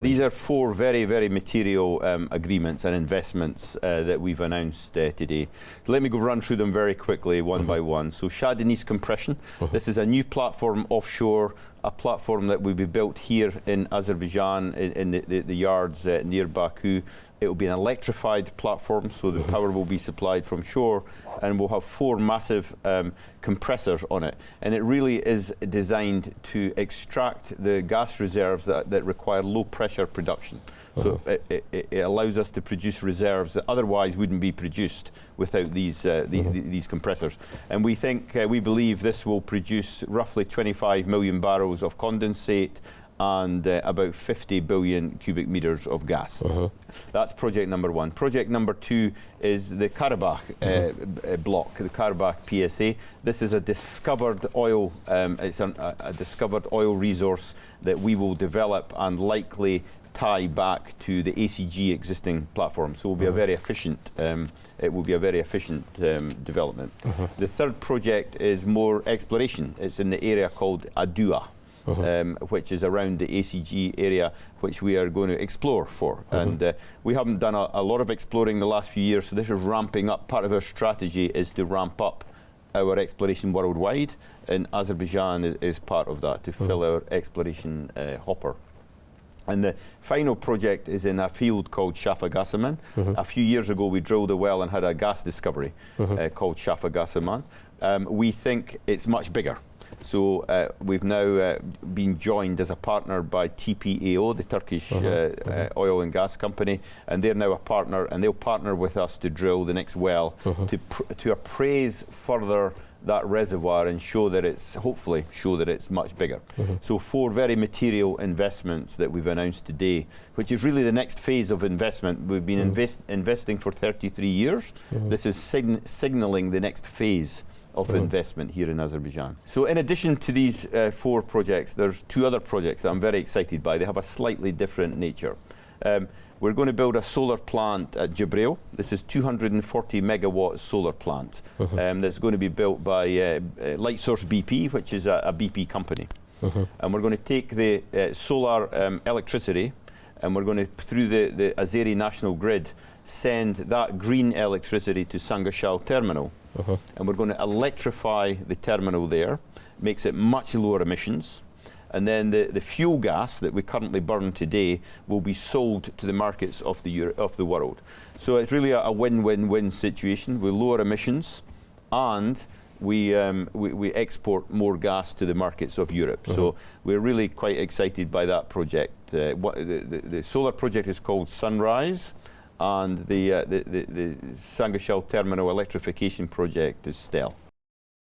These are four very, very material agreements and investments that we've announced today. So let me go run through them very quickly, one by one. So Shah Deniz Compression, this is a new platform offshore, a platform that will be built here in Azerbaijan, in the yards near Baku. It will be an electrified platform, so the power will be supplied from shore, and we'll have four massive compressors on it. And it really is designed to extract the gas reserves that require low pressure production. So it allows us to produce reserves that otherwise wouldn't be produced without these compressors. And we believe this will produce roughly 25 million barrels of condensate and about 50 billion cubic meters of gas. That's project number one. Project number two is the Karabakh block, the Karabakh PSA. This is a discovered oil, it's a discovered oil resource that we will develop and likely tie back to the ACG existing platform. So it will be a very efficient, development. The third project is more exploration. It's in the area called ADUA. Which is around the ACG area, which we are going to explore for. And we haven't done a lot of exploring the last few years, so this is ramping up. Part of our strategy is to ramp up our exploration worldwide, and Azerbaijan is part of that, to fill our exploration hopper. And the final project is in a field called Shafag-Asiman. A few years ago, we drilled a well and had a gas discovery called Shafag-Asiman. We think it's much bigger. So we've now been joined as a partner by TPAO, the Turkish oil and gas company, and they're now a partner, and they'll partner with us to drill the next well to appraise further that reservoir and show that it's, hopefully show that it's much bigger. So four very material investments that we've announced today, which is really the next phase of investment. We've been investing for 33 years. This is signaling the next phase of investment here in Azerbaijan. So in addition to these four projects, there's two other projects that I'm very excited by. They have a slightly different nature. We're going to build a solar plant at Jabrayil. This is 240 megawatt solar plant that's going to be built by Lightsource BP, which is a BP company. And we're going to take the solar electricity, and we're going to, through the Azeri national grid, send that green electricity to Sangachal terminal. And we're going to electrify the terminal there, makes it much lower emissions. And then the fuel gas that we currently burn today will be sold to the markets of the world. So it's really a win-win-win situation with lower emissions, and we export more gas to the markets of Europe. So we're really quite excited by that project. The solar project is called Sunrise, and the Sangachal terminal electrification project is STEL.